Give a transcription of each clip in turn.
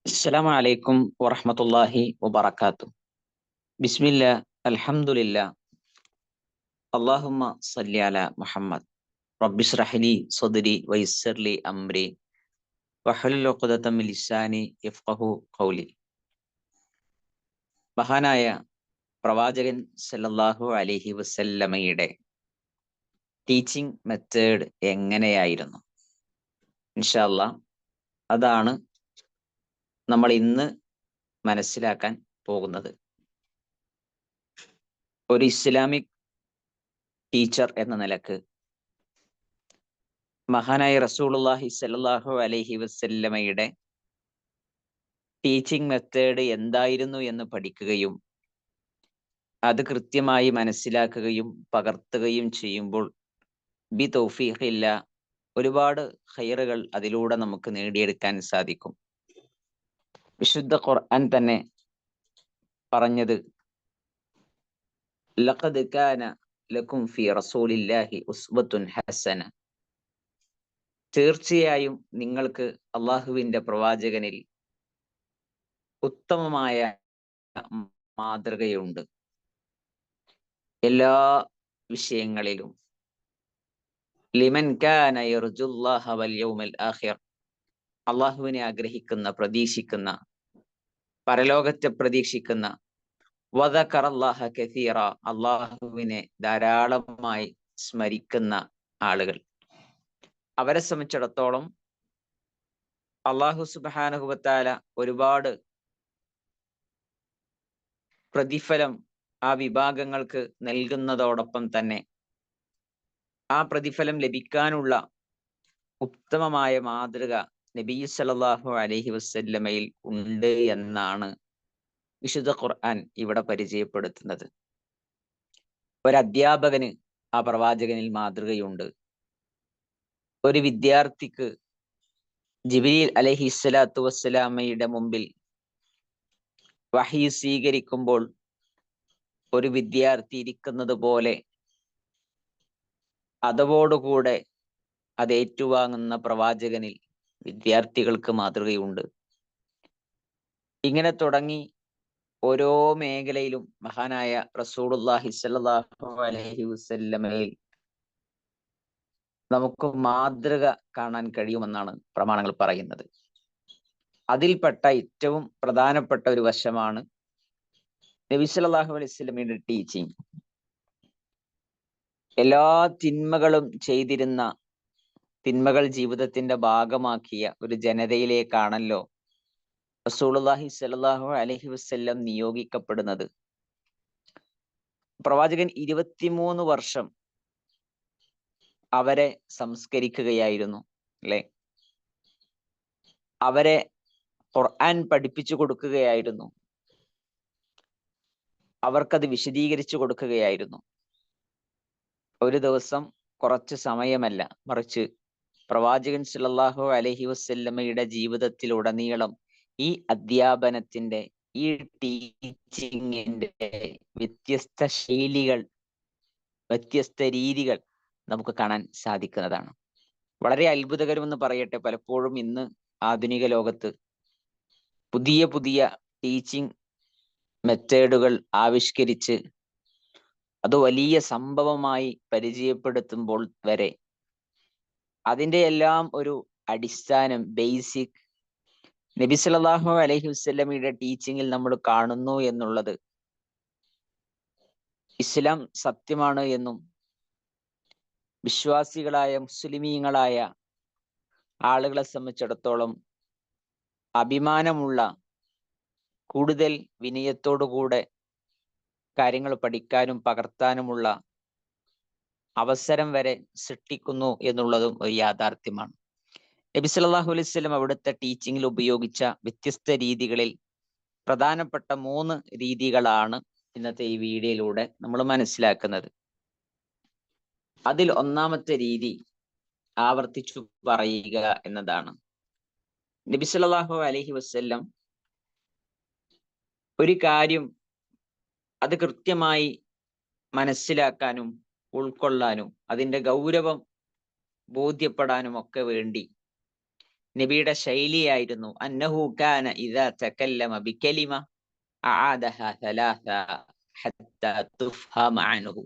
അസ്സലാമു അലൈക്കും വറഹ്മത്തുള്ളാഹി വബറകാതുഹു. ബിസ്മില്ലാ അൽഹംദുലില്ലാ അല്ലാഹുമ്മ സ്വല്ലി അലാ മുഹമ്മദ് റബ്ബിശ്റഹ് ലി സ്വദ്രി വയസ്സിർ ലി അംരി വഹ്ലുൽ ഉഖ്ദതം മിൻ ലിസാനി യഫ്ഖഹു ഖൗലി. മഹാനായ പ്രവാചകൻ സല്ലല്ലാഹു അലൈഹി വസല്ലമയുടെ ടീച്ചിങ് മെത്തേഡ് എങ്ങനെയായിരുന്നു? ഇൻഷാ അല്ലാഹ് അതാണ് നമ്മൾ ഇന്ന് മനസ്സിലാക്കാൻ പോകുന്നത്. ഒരു ഇസ്ലാമിക് ടീച്ചർ എന്ന നിലക്ക് മഹാനായ റസൂലുള്ളാഹി സ്വല്ലല്ലാഹു അലൈഹി വസല്ലമയുടെ ടീച്ചിങ് മെത്തേഡ് എന്തായിരുന്നു എന്ന് പഠിക്കുകയും അത് കൃത്യമായി മനസ്സിലാക്കുകയും പകർത്തുകയും ചെയ്യുമ്പോൾ ബി തൗഫീഖില്ല ഒരുപാട് ഖൈറുകൾ അതിലൂടെ നമുക്ക് നേടിയെടുക്കാൻ സാധിക്കും. വിശുദ്ധ ഖുർആൻ തന്നെ പറഞ്ഞത് ലഖദ് കാന ലക്കും ഫി റസൂലില്ലാഹി ഉസ്വത്തുൻ ഹസന, തീർച്ചയായും നിങ്ങൾക്ക് അള്ളാഹുവിന്റെ പ്രവാചകനിൽ ഉത്തമമായ മാതൃകയുണ്ട്. എല്ലാ വിഷയങ്ങളിലും ലിമൻ കാന യർജുല്ലാഹ വൽ യൗമൽ ആഖിർ, അള്ളാഹുവിനെ ആഗ്രഹിക്കുന്ന പ്രതീക്ഷിക്കുന്ന പരലോകത്തെ പ്രതീക്ഷിക്കുന്ന വദകറല്ലാഹ കസീറ, അള്ളാഹുവിനെ ധാരാളമായി സ്മരിക്കുന്ന ആളുകൾ, അവരെ സംബന്ധിച്ചിടത്തോളം അള്ളാഹു സുബ്ഹാനഹു വ തആല ഒരുപാട് പ്രതിഫലം ആ വിഭാഗങ്ങൾക്ക് നൽകുന്നതോടൊപ്പം തന്നെ ആ പ്രതിഫലം ലഭിക്കാനുള്ള ഉത്തമമായ മാതൃക നബി സല്ലല്ലാഹു അലൈഹി വസല്ലമയിൽ ഉണ്ട് എന്നാണ് വിശുദ്ധ ഖുർആൻ ഇവിടെ പരിചയപ്പെടുത്തുന്നത്. ഒരു അധ്യാപകന് ആ പ്രവാചകനിൽ മാതൃകയുണ്ട്. ഒരു വിദ്യാർത്ഥിക്ക് ജിബ്രീൽ അലൈഹിസ്സലാത്തു വസ്സലാമയുടെ മുമ്പിൽ വഹി സ്വീകരിക്കുമ്പോൾ ഒരു വിദ്യാർത്ഥി ഇരിക്കുന്നത് പോലെ അതവോടുകൂടെ അത് ഏറ്റുവാങ്ങുന്ന പ്രവാചകനിൽ വിദ്യാർത്ഥികൾക്ക് മാതൃകയുണ്ട്. ഇങ്ങനെ തുടങ്ങി ഓരോ മേഖലയിലും മഹാനായ റസൂലുള്ളാഹി സ്വല്ലല്ലാഹു അലൈഹി വസല്ലമയിൽ നമുക്ക് മാതൃക കാണാൻ കഴിയുമെന്നാണ് പ്രമാണങ്ങൾ പറയുന്നത്. അതിൽപ്പെട്ട ഏറ്റവും പ്രധാനപ്പെട്ട ഒരു വശമാണ് നബി സല്ലല്ലാഹു അലൈഹി വസല്ലമയുടെ ടീച്ചിങ്. എല്ലാ തിന്മകളും ചെയ്തിരുന്ന, തിന്മകൾ ജീവിതത്തിന്റെ ഭാഗമാക്കിയ ഒരു ജനതയിലേക്കാണല്ലോ റസൂലുള്ളാഹി സ്വല്ലല്ലാഹു അലൈഹി വസല്ലം നിയോഗിക്കപ്പെടുന്നത്. പ്രവാചകൻ 23 വർഷം അവരെ സംസ്കരിക്കുകയായിരുന്നു, അല്ലെ? അവരെ ഖുർആൻ പഠിപ്പിച്ചു കൊടുക്കുകയായിരുന്നു, അവർക്കത് വിശദീകരിച്ചു കൊടുക്കുകയായിരുന്നു. ഒരു ദിവസം കുറച്ച് സമയമല്ല, മറിച്ച് പ്രവാചകൻ സല്ലല്ലാഹു അലൈഹി വസല്ലമയുടെ ജീവിതത്തിലുടനീളം ഈ അധ്യാപനത്തിന്റെ, ഈ ടീച്ചിങ്ങിന്റെ വ്യത്യസ്ത ശൈലികൾ, വ്യത്യസ്ത രീതികൾ നമുക്ക് കാണാൻ സാധിക്കുന്നതാണ്. വളരെ അത്ഭുതകരമെന്ന് പറയട്ടെ, പലപ്പോഴും ഇന്ന് ആധുനിക ലോകത്ത് പുതിയ പുതിയ ടീച്ചിങ് മെത്തേഡുകൾ ആവിഷ്കരിച്ച് അത് വലിയ സംഭവമായി പരിചയപ്പെടുത്തുമ്പോൾ വരെ അതിന്റെ എല്ലാം ഒരു അടിസ്ഥാനം, ബേസിക് നബി സല്ലല്ലാഹു അലൈഹി വസല്ലമയുടെ ടീച്ചിങ്ങിൽ നമ്മൾ കാണുന്നു എന്നുള്ളത് ഇസ്ലാം സത്യമാണ് എന്നും വിശ്വാസികളായ മുസ്ലിമീങ്ങളായ ആളുകളെ സംബന്ധിച്ചിടത്തോളം അഭിമാനമുള്ള, കൂടുതൽ വിനയത്തോടുകൂടെ കാര്യങ്ങൾ പഠിക്കാനും പകർത്താനുമുള്ള അവസരം വരെ സൃഷ്ടിക്കുന്നു എന്നുള്ളതും ഒരു യാഥാർത്ഥ്യമാണ്. നബി സല്ലല്ലാഹു അലൈഹി വസല്ലം അവിടുത്തെ ടീച്ചിങ്ങിൽ ഉപയോഗിച്ച വ്യത്യസ്ത രീതികളിൽ പ്രധാനപ്പെട്ട 3 രീതികളാണ് ഇന്നത്തെ ഈ വീഡിയോയിലൂടെ നമ്മൾ മനസ്സിലാക്കുന്നത്. അതിൽ ഒന്നാമത്തെ രീതി ആവർത്തിച്ചു പറയുക എന്നതാണ്. നബി സല്ലല്ലാഹു അലൈഹി വസല്ലം ഒരു കാര്യം അത് കൃത്യമായി മനസ്സിലാക്കാനും ഉൾക്കൊള്ളാനും അതിന്റെ ഗൗരവം ബോധ്യപ്പെടാനും ഒക്കെ വേണ്ടി നബിയുടെ ശൈലിയായിരുന്നു അന്നഹു കാന ഇദാ തകല്ലമ ബികലിമ അആദഹ സലാസ ഹത്താ തുഫ്ഹമ അൻഹു.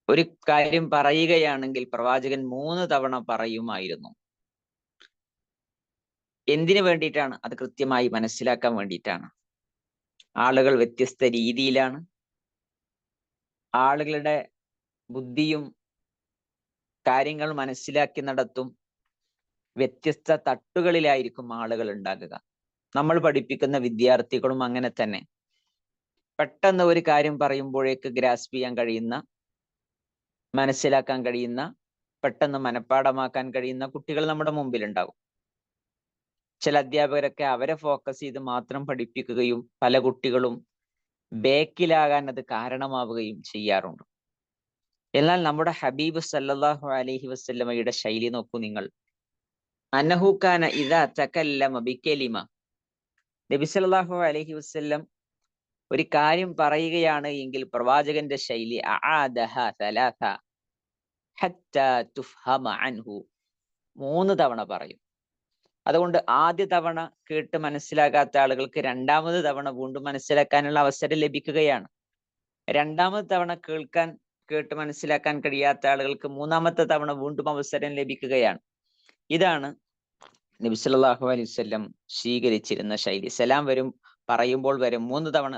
ഒരു കാര്യം പറയുകയാണെങ്കിൽ പ്രവാചകൻ 3 തവണ പറയുമായിരുന്നു. എന്തിനു വേണ്ടിയിട്ടാണ്? അത് കൃത്യമായി മനസ്സിലാക്കാൻ വേണ്ടിയിട്ടാണ്. ആളുകൾ വ്യത്യസ്ത രീതിയിലാണ്. ആളുകളുടെ ബുദ്ധിയും കാര്യങ്ങൾ മനസ്സിലാക്കുന്നിടത്തും വ്യത്യസ്ത തട്ടുകളിലായിരിക്കും ആളുകൾ ഉണ്ടാകുക. നമ്മൾ പഠിപ്പിക്കുന്ന വിദ്യാർത്ഥികളും അങ്ങനെ തന്നെ. പെട്ടെന്ന് ഒരു കാര്യം പറയുമ്പോഴേക്ക് ഗ്രാസ്പ് ചെയ്യാൻ കഴിയുന്ന, മനസ്സിലാക്കാൻ കഴിയുന്ന, പെട്ടെന്ന് മനഃപ്പാഠമാക്കാൻ കഴിയുന്ന കുട്ടികൾ നമ്മുടെ മുമ്പിൽ ഉണ്ടാവും. ചില അധ്യാപകരൊക്കെ അവരെ ഫോക്കസ് ചെയ്ത് മാത്രം പഠിപ്പിക്കുകയും പല കുട്ടികളും ബേക്കിലാകാൻ അത് കാരണമാവുകയും ചെയ്യാറുണ്ട്. എന്നാൽ നമ്മുടെ ഹബീബ് സല്ലല്ലാഹു അലൈഹി വസല്ലമയുടെ ശൈലി നോക്കൂ നിങ്ങൾ. അന്നഹു കാന ഇദാ തകല്ലമ ബികലിമ. നബി സല്ലല്ലാഹു അലൈഹി വസല്ലം ഒരു കാര്യം പറയുകയാണ് എങ്കിൽ പ്രവാചകന്റെ ശൈലി അആദഹ സലാസ ഹത്താ തുഫ്ഹമ അൻഹു. 3 തവണ പറയും. അതുകൊണ്ട് ആദ്യ തവണ കേട്ട് മനസ്സിലാകാത്ത ആളുകൾക്ക് 2ാമത് തവണ വീണ്ടും മനസ്സിലാക്കാനുള്ള അവസരം ലഭിക്കുകയാണ്. 2ാമത് തവണ കേട്ട് മനസ്സിലാക്കാൻ കഴിയാത്ത ആളുകൾക്ക് 3ാമത്തെ തവണ വീണ്ടും അവസരം ലഭിക്കുകയാണ്. ഇതാണ് നബി സല്ലല്ലാഹു അലൈഹി വസല്ലം സ്വീകരിച്ചിരുന്ന ശൈലി. സലാം പറയുമ്പോൾ വരെ 3 തവണ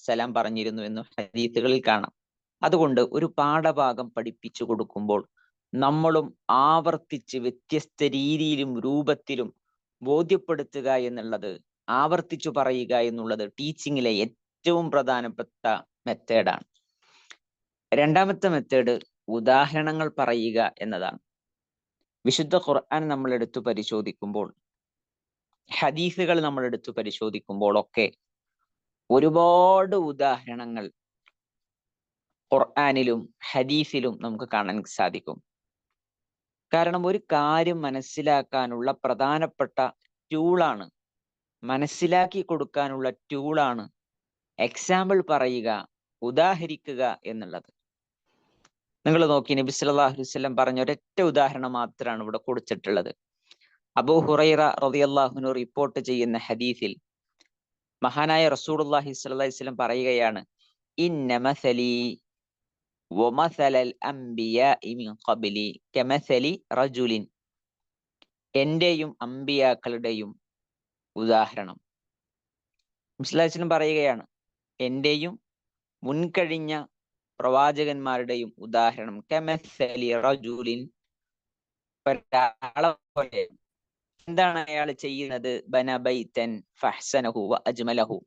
സലാം പറഞ്ഞിരുന്നു എന്ന് ഹദീസുകളിൽ കാണാം. അതുകൊണ്ട് ഒരു പാഠഭാഗം പഠിപ്പിച്ചു കൊടുക്കുമ്പോൾ നമ്മളും ആവർത്തിച്ച് വ്യത്യസ്ത രീതിയിലും രൂപത്തിലും ബോധ്യപ്പെടുത്തുക എന്നുള്ളത്, ആവർത്തിച്ചു പറയുക എന്നുള്ളത് ടീച്ചിങ്ങിലെ ഏറ്റവും പ്രധാനപ്പെട്ട മെത്തേഡാണ്. 2ാമത്തെ മെത്തേഡ് ഉദാഹരണങ്ങൾ പറയുക എന്നതാണ്. വിശുദ്ധ ഖുർആൻ നമ്മൾ എടുത്തു പരിശോധിക്കുമ്പോൾ, ഹദീസുകൾ നമ്മൾ എടുത്തു പരിശോധിക്കുമ്പോൾ ഒക്കെ ഒരുപാട് ഉദാഹരണങ്ങൾ ഖുർആനിലും ഹദീസിലും നമുക്ക് കാണാൻ സാധിക്കും. കാരണം ഒരു കാര്യം മനസ്സിലാക്കാനുള്ള പ്രധാനപ്പെട്ട ടൂളാണ്, മനസ്സിലാക്കി കൊടുക്കാനുള്ള ടൂളാണ് എക്സാമ്പിൾ പറയുക, ഉദാഹരിക്കുക എന്നുള്ളത്. നിങ്ങൾ നോക്കി, നബി സല്ലല്ലാഹു അലൈഹി വസല്ലം പറഞ്ഞ ഒരൊറ്റ ഉദാഹരണം മാത്രമാണ് ഇവിടെ കൊടുത്തിട്ടുള്ളത്. അബൂ ഹുറൈറ റളിയല്ലാഹു അൻഹു റിപ്പോർട്ട് ചെയ്യുന്ന ഹദീസിൽ മഹാനായ റസൂലുള്ളാഹി സ്വല്ലല്ലാഹി അലൈഹി വസല്ലം പറയുകയാണ്, ഇന്ന മസലി വമസലൽ അംബിയാഇ മിൻ ഖബ്ലി കമസലി റജുലിൻ. എന്റെയും അമ്പിയാക്കളുടെയും ഉദാഹരണം, മുസ്ലിം പറയുകയാണ്, എന്റെയും മുൻകഴിഞ്ഞ പ്രവാചകന്മാരുടെയും ഉദാഹരണം കമസലി റജുലിൻ, ഒരാളെ പോലെ. എന്താണ് അയാൾ ചെയ്യുന്നത്? ബന ബൈതൻ ഫഹ്സനഹു വ അജ്മലഹു.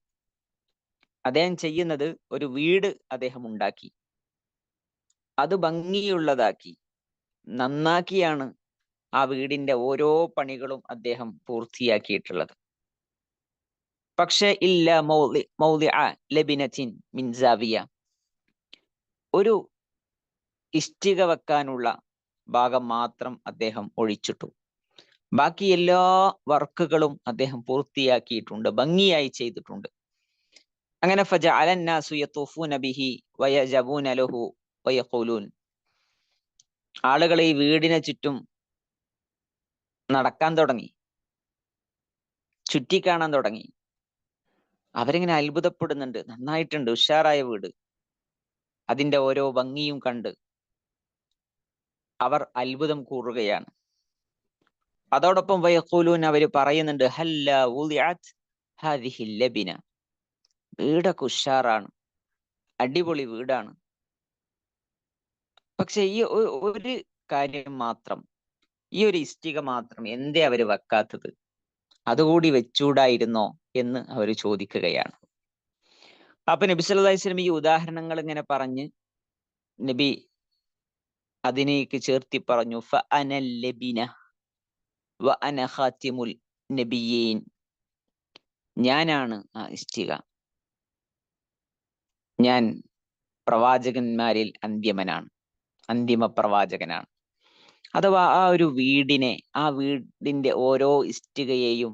അദ്ദേഹം ചെയ്യുന്നത് ഒരു വീട് അദ്ദേഹം ഉണ്ടാക്കി, അത് ഭംഗിയുള്ളതാക്കി, നന്നാക്കിയാണ് ആ വീടിന്റെ ഓരോ പണികളും അദ്ദേഹം പൂർത്തിയാക്കിയിട്ടുള്ളത്. പക്ഷെ ഇല്ല മൗദിഅ ലബിനത്തിൻ മിൻ സാവിയ, ഒരു ഇഷ്ടിക വെക്കാനുള്ള ഭാഗം മാത്രം അദ്ദേഹം ഒഴിച്ചിട്ടു. ബാക്കി എല്ലാ വർക്കുകളും അദ്ദേഹം പൂർത്തിയാക്കിയിട്ടുണ്ട്, ഭംഗിയായി ചെയ്തിട്ടുണ്ട്. അങ്ങനെ ഫജഅല അന്നാസു യതൂഫൂന ബിഹി വയജബൂന ലഹു വയഖൂലൂൻ. ആളുകൾ ഈ വീടിനെ ചുറ്റും നടക്കാൻ തുടങ്ങി, ചുറ്റിക്കാണാൻ തുടങ്ങി. അവരിങ്ങനെ അത്ഭുതപ്പെടുന്നുണ്ട്, നന്നായിട്ടുണ്ട്, ഉഷാറായ വീട്. അതിന്റെ ഓരോ ഭംഗിയും കണ്ട് അവർ അത്ഭുതം കൂറുകയാണ്. അതോടൊപ്പം വയഖൂലൂൻ, അവർ പറയുന്നുണ്ട്, ഹല്ല വുളിഅത് ഹാദിഹി ലബിന, വീടൊക്കെ ഉഷാറാണ്, അടിപൊളി വീടാണ്. പക്ഷെ ഈ ഒരു കാര്യം മാത്രം, ഈ ഒരു ഇഷ്ടിക മാത്രം എന്തേ അവര് വെക്കാത്തത്? അതുകൂടി വെച്ചൂടായിരുന്നോ എന്ന് അവർ ചോദിക്കുകയാണ്. അപ്പൊ നബി സല്ലല്ലാഹു അലൈഹി വസല്ലം ഈ ഉദാഹരണങ്ങൾ ഇങ്ങനെ പറഞ്ഞ് നബി അതിനേക്ക് ചേർത്തി പറഞ്ഞു, ഫഅനൽ ലബിന വഅന ഖാതിമുൽ നബിയീൻ, ഞാനാണ് ആ ഇഷ്ടിക, ഞാൻ പ്രവാചകന്മാരിൽ അന്തിമ പ്രവാചകനാണ്. അഥവാ ആ ഒരു വീടിനെ, ആ വീടിന്റെ ഓരോ ഇഷ്ടികയെയും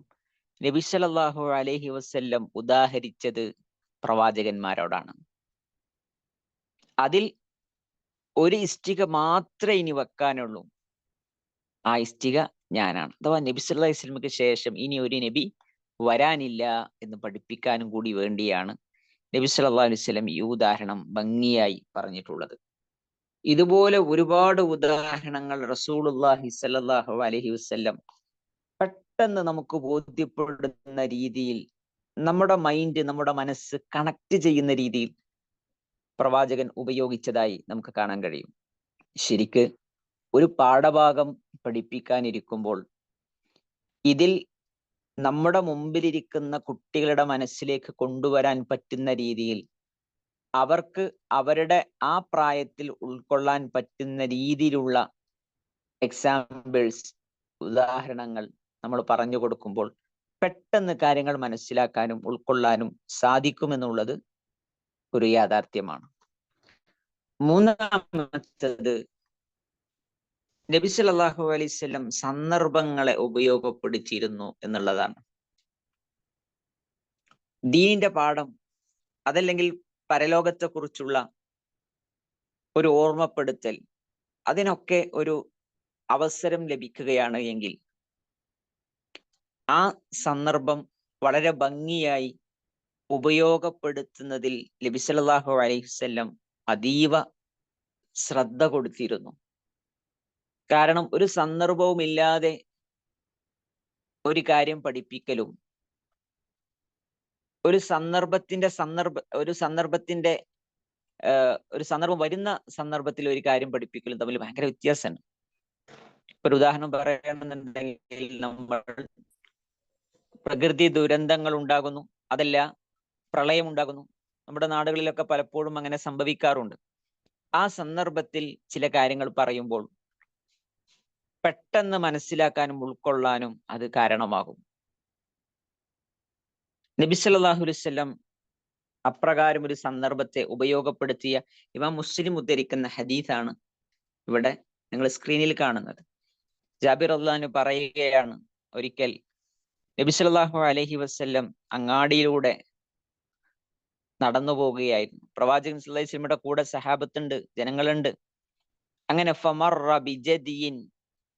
നബി സല്ലല്ലാഹു അലൈഹി വസല്ലം ഉദാഹരിച്ചത് പ്രവാചകന്മാരോടാണ്. അതിൽ ഒരു ഇഷ്ടിക മാത്രമേ ഇനി വെക്കാനുള്ളൂ. ആ ഇഷ്ടിക ഞാനാണ്. അഥവാ നബി സല്ലല്ലാഹു അലൈഹി വസല്ലമക്ക് ശേഷം ഇനി ഒരു നബി വരാനില്ല എന്ന് പഠിപ്പിക്കാനും കൂടി വേണ്ടിയാണ് നബി സല്ലല്ലാഹു അലൈഹി വസല്ലം ഈ ഉദാഹരണം ഭംഗിയായി പറഞ്ഞിട്ടുള്ളത്. ഇതുപോലെ ഒരുപാട് ഉദാഹരണങ്ങൾ റസൂലുള്ളാഹി സ്വല്ലല്ലാഹു അലൈഹി വസല്ലം പെട്ടെന്ന് നമുക്ക് ബോധ്യപ്പെടുന്ന രീതിയിൽ നമ്മുടെ മൈൻഡ്, നമ്മുടെ മനസ്സ് കണക്ട് ചെയ്യുന്ന രീതിയിൽ പ്രവാചകൻ ഉപയോഗിച്ചതായി നമുക്ക് കാണാൻ കഴിയും. ശരിക്ക് ഒരു പാഠഭാഗം പഠിപ്പിക്കാനിരിക്കുമ്പോൾ ഇതിൽ നമ്മുടെ മുമ്പിലിരിക്കുന്ന കുട്ടികളുടെ മനസ്സിലേക്ക് കൊണ്ടുവരാൻ പറ്റുന്ന രീതിയിൽ അവർക്ക് അവരുടെ ആ പ്രായത്തിൽ ഉൾക്കൊള്ളാൻ പറ്റുന്ന രീതിയിലുള്ള എക്സാമ്പിൾസ്, ഉദാഹരണങ്ങൾ നമ്മൾ പറഞ്ഞു കൊടുക്കുമ്പോൾ പെട്ടെന്ന് കാര്യങ്ങൾ മനസ്സിലാക്കാനും ഉൾക്കൊള്ളാനും സാധിക്കുമെന്നുള്ളത് ഒരു യാഥാർത്ഥ്യമാണ്. മൂന്നാമത്തത്, നബി സല്ലല്ലാഹു അലൈഹി വസല്ലം സന്ദർഭങ്ങളെ ഉപയോഗപ്പെടുത്തിയിരുന്നു എന്നുള്ളതാണ്. ദീനിന്റെ പാഠം, അതല്ലെങ്കിൽ പരലോകത്തെ കുറിച്ചുള്ള ഒരു ഓർമ്മപ്പെടുത്തൽ, അതിനൊക്കെ ഒരു അവസരം ലഭിക്കുകയാണ് എങ്കിൽ ആ സന്ദർഭം വളരെ ഭംഗിയായി ഉപയോഗപ്പെടുത്തുന്നതിൽ നബി സല്ലല്ലാഹു അലൈഹി വസല്ലം അതീവ ശ്രദ്ധ കൊടുത്തിരുന്നു. കാരണം ഒരു സന്ദർഭവും ഇല്ലാതെ ഒരു കാര്യം പഠിപ്പിക്കലും, ഒരു സന്ദർഭം വരുന്ന സന്ദർഭത്തിൽ ഒരു കാര്യം പഠിപ്പിക്കലും തമ്മിൽ ഭയങ്കര വ്യത്യാസമാണ്. ഒരു ഉദാഹരണം പറയുകയാണെന്നുണ്ടെങ്കിൽ, നമ്മൾ പ്രകൃതി ദുരന്തങ്ങൾ ഉണ്ടാകുന്നു, അതല്ല പ്രളയം ഉണ്ടാകുന്നു. നമ്മുടെ നാടുകളിലൊക്കെ പലപ്പോഴും അങ്ങനെ സംഭവിക്കാറുണ്ട്. ആ സന്ദർഭത്തിൽ ചില കാര്യങ്ങൾ പറയുമ്പോൾ പെട്ടെന്ന് മനസ്സിലാക്കാനും ഉൾക്കൊള്ളാനും അത് കാരണമാകും. നബി സല്ലല്ലാഹു അലൈഹി വസല്ലം അപ്രകാരം ഒരു സന്ദർഭത്തെ ഉപയോഗപ്പെടുത്തിയ ഇമാം മുസ്ലിം ഉദ്ധരിക്കുന്ന ഹദീസാണ് ഇവിടെ നിങ്ങൾ സ്ക്രീനിൽ കാണുന്നത്. ജാബിർ റളിയല്ലാഹു അൻഹു പറയുകയാണ്, ഒരിക്കൽ നബി സല്ലല്ലാഹു അലൈഹി വസല്ലം അങ്ങാടിയിലൂടെ നടന്നു പോവുകയായിരുന്നു. പ്രവാചകൻ സല്ലല്ലാഹു അലൈഹി വസല്ലമയുടെ കൂടെ സഹാബത്തുണ്ട്, ജനങ്ങളുണ്ട്. അങ്ങനെ ഫമറ ബിജദിയിൻ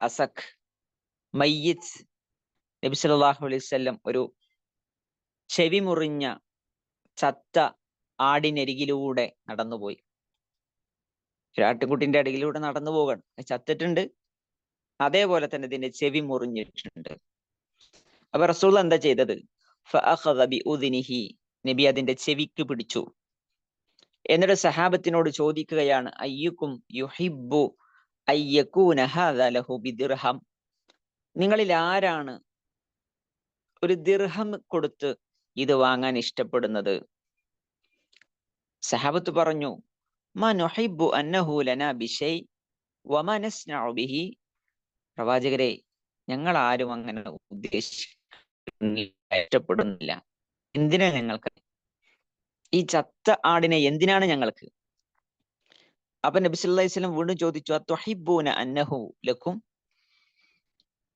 അസഖ് മയ്യിത്ത്, നബി സല്ലല്ലാഹു അലൈഹി വസല്ലം ഒരു ചെവി മുറിഞ്ഞ ചത്ത ആടിനരികിലൂടെ നടന്നുപോയി. ഒരാട്ടുകുട്ടിന്റെ അടിയിലൂടെ നടന്നു പോകണം, ചത്തിട്ടുണ്ട്, അതേപോലെ തന്നെ ഇതിന്റെ ചെവി മുറിഞ്ഞിട്ടുണ്ട്. അപ്പൊ റസൂൽ എന്താ ചെയ്തത്? ഫഅഖദ ബിഉദ്നിഹി, നബി അതിന്റെ ചെവിക്ക് പിടിച്ചു. എന്നിട്ട് സഹാബത്തിനോട് ചോദിക്കുകയാണ്, അയ്യുക്കും യുഹിബ്ബു അയ്യകൂന ഹാദാ ലഹു ബിദിർഹം, നിങ്ങളിൽ ആരാണ് ഒരു ദിർഹം കൊടുത്ത് ഇത് വാങ്ങാൻ ഇഷ്ടപ്പെടുന്നത്? സഹാബത്ത് പറഞ്ഞു, മാ നുഹിബ്ബു അന്നഹു ലനാ ബിശൈ വമാ നസ്നഉ ബിഹി, പ്രവാചകരെ, ഞങ്ങൾ ആരും അങ്ങനെ ഇഷ്ടപ്പെടുന്നില്ല. എന്തിനാ ഞങ്ങൾക്ക് ഈ ചത്ത ആടിനെ, എന്തിനാണ് ഞങ്ങൾക്ക്? അപ്പൊ നബി സല്ലല്ലാഹു അലൈഹി വസല്ലം വീണ്ടും ചോദിച്ചു, അതുഹിബ്ബൂന അന്നഹു ലക്കും,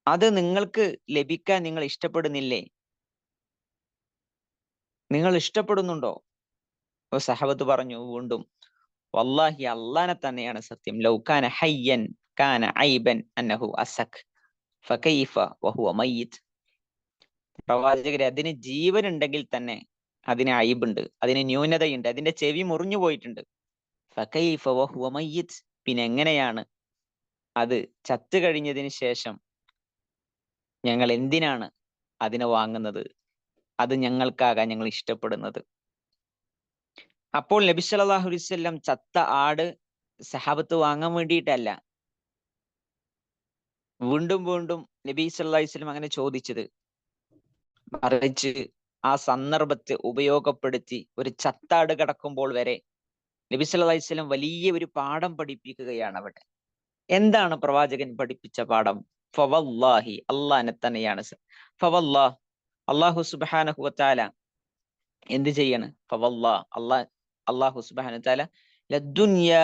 അത് നിങ്ങൾക്ക് ലഭിക്കാൻ നിങ്ങൾ ഇഷ്ടപ്പെടുന്നില്ലേ? നിങ്ങൾ ഇഷ്ടപ്പെടുന്നുണ്ടോ? അപ്പൊ സഹബത്ത് പറഞ്ഞു വീണ്ടും, വല്ലാഹി, അല്ലാഹനെ തന്നെയാണ് സത്യം, ലൗ കാന ഹയ്യൻ കാന ഐബൻ അന്നഹു അസഖ് ഫകൈഫ വഹുവ മയ്യിത്ത്, പ്രവാചകരെ, അതിന് ജീവൻ ഉണ്ടെങ്കിൽ തന്നെ അതിന് അയിബുണ്ട്, അതിന് ന്യൂനതയുണ്ട്, അതിന്റെ ചെവി മുറിഞ്ഞു പോയിട്ടുണ്ട്. ഫകൈഫ വഹുവ മയ്യിത്ത്, പിന്നെ എങ്ങനെയാണ് അത് ചത്തു കഴിഞ്ഞതിന് ശേഷം ഞങ്ങൾ എന്തിനാണ് അതിനെ വാങ്ങുന്നത്? അത് ഞങ്ങൾക്കാകാൻ ഞങ്ങൾ ഇഷ്ടപ്പെടുന്നത്. അപ്പോൾ നബി സല്ലല്ലാഹു അലൈഹി വസല്ലം ചത്ത ആട് സഹാബത്ത് വാങ്ങാൻ വേണ്ടിയിട്ടല്ല, വീണ്ടും വീണ്ടും നബി സല്ലല്ലാഹു അലൈഹി വസല്ലം അങ്ങനെ ചോദിച്ചത്, മറിച്ച് ആ സന്ദർഭത്തെ ഉപയോഗപ്പെടുത്തി ഒരു ചത്താട് കിടക്കുമ്പോൾ വരെ നബി സല്ലല്ലാഹു അലൈഹി വസല്ലം വലിയ ഒരു പാഠം പഠിപ്പിക്കുകയാണ് അവിടെ. എന്താണ് പ്രവാചകൻ പഠിപ്പിച്ച പാഠം? ഫവല്ലാഹി, അള്ളാഹനെ തന്നെയാണ്. ഫവല്ലാഹ്, അല്ലാഹു സുബ്ഹാനഹു വതആല എന്ത് ചെയ്യാണ്? ഫവല്ലാഹ്, അല്ലാഹു സുബ്ഹാനഹു വതആല ലദ്ദുനിയാ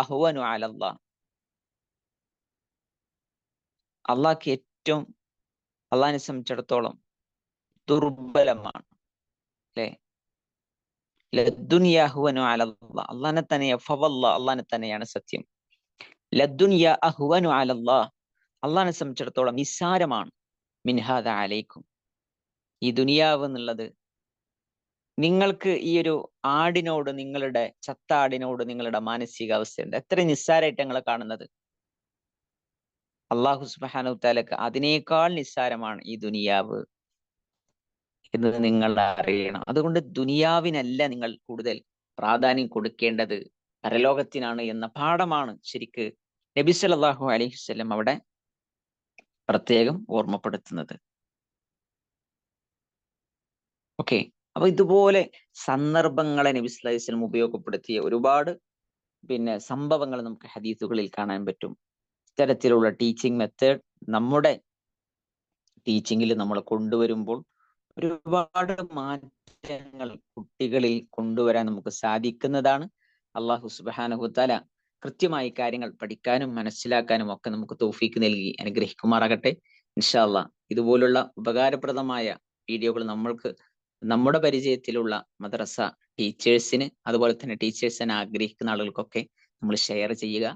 അഹ്വനു അലല്ലാഹ്, അള്ളാഹ്ക്ക് ഏറ്റവും, അള്ളാഹിനെ സംബന്ധിച്ചിടത്തോളം ദുർബലമാണ്, അല്ലെ? ലദ്ദുനിയാ അഹ്വനു അലല്ലാഹ്, അള്ളാഹിനെ തന്നെയാണ്. ഫവല്ലാഹ്, അള്ളാഹിനെ തന്നെയാണ് സത്യം. ലദ്ദുനിയാ അഹ്വനു അലല്ലാഹ്, അള്ളാഹിനെ സംബന്ധിച്ചിടത്തോളം നിസ്സാരമാണ്. മിൻഹാദ അലൈക്കും, ഈ ദുനിയാവ് എന്നുള്ളത് നിങ്ങൾക്ക് ഈ ഒരു ആടിനോട്, നിങ്ങളുടെ ചത്ത ആടിനോട് നിങ്ങളുടെ മാനസികാവസ്ഥയുണ്ട്. എത്ര നിസ്സാരമായിട്ട് ഞങ്ങൾ കാണുന്നത്. അള്ളാഹു സുബ്ഹാനഹു വതആലക്ക് അതിനേക്കാൾ നിസ്സാരമാണ് ഈ ദുനിയാവ് എന്ന് നിങ്ങൾ അറിയണം. അതുകൊണ്ട് ദുനിയാവിനല്ല നിങ്ങൾ കൂടുതൽ പ്രാധാന്യം കൊടുക്കേണ്ടത്, പരലോകത്തിനാണ് എന്ന പാഠമാണ് ശരിക്ക് നബി സല്ലല്ലാഹു അലൈഹി വസല്ലം അവിടെ പ്രത്യേകം ഓർമ്മപ്പെടുത്തുന്നത്. ഓക്കെ, അപ്പൊ ഇതുപോലെ സന്ദർഭങ്ങളെ നബി സല്ലല്ലാഹു അലൈഹി വസല്ലം ഉപയോഗപ്പെടുത്തിയ ഒരുപാട് സംഭവങ്ങൾ നമുക്ക് ഹദീസുകളിൽ കാണാൻ പറ്റും. ഇത്തരത്തിലുള്ള ടീച്ചിങ് മെത്തേഡ് നമ്മുടെ ടീച്ചിങ്ങിൽ നമ്മൾ കൊണ്ടുവരുമ്പോൾ ഒരുപാട് മാറ്റങ്ങൾ കുട്ടികളിൽ കൊണ്ടുവരാൻ നമുക്ക് സാധിക്കുന്നതാണ്. അള്ളാഹു സുബ്ഹാനഹു വതആല കൃത്യമായി കാര്യങ്ങൾ പഠിക്കാനും മനസ്സിലാക്കാനും ഒക്കെ നമുക്ക് തൗഫീക്ക് നൽകി അനുഗ്രഹിക്കുമാറാകട്ടെ. ഇൻഷാ അല്ലാഹ് ഇതുപോലുള്ള ഉപകാരപ്രദമായ വീഡിയോകൾ നമ്മൾക്ക് നമ്മുടെ പരിചയത്തിലുള്ള മദ്രസ ടീച്ചേഴ്സിന്, അതുപോലെ തന്നെ ടീച്ചേഴ്സിനെ ആഗ്രഹിക്കുന്ന ആളുകൾക്കൊക്കെ നമ്മൾ ഷെയർ ചെയ്യുക.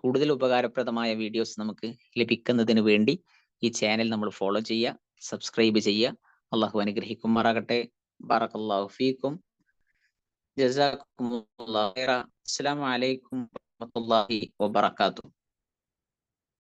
കൂടുതൽ ഉപകാരപ്രദമായ വീഡിയോസ് നമുക്ക് ലഭിക്കുന്നതിന് വേണ്ടി ഈ ചാനൽ നമ്മൾ ഫോളോ ചെയ്യുക, സബ്സ്ക്രൈബ് ചെയ്യുക. അള്ളാഹു അനുഗ്രഹിക്കുമാറാകട്ടെ. ബറകല്ലാഹു ഫീക്കും. ജസാക്കുമുല്ലാഹു ഖൈറ. അസ്സലാമു അലൈക്കും വറഹ്മത്തുള്ളാഹി വബറകാതുഹു.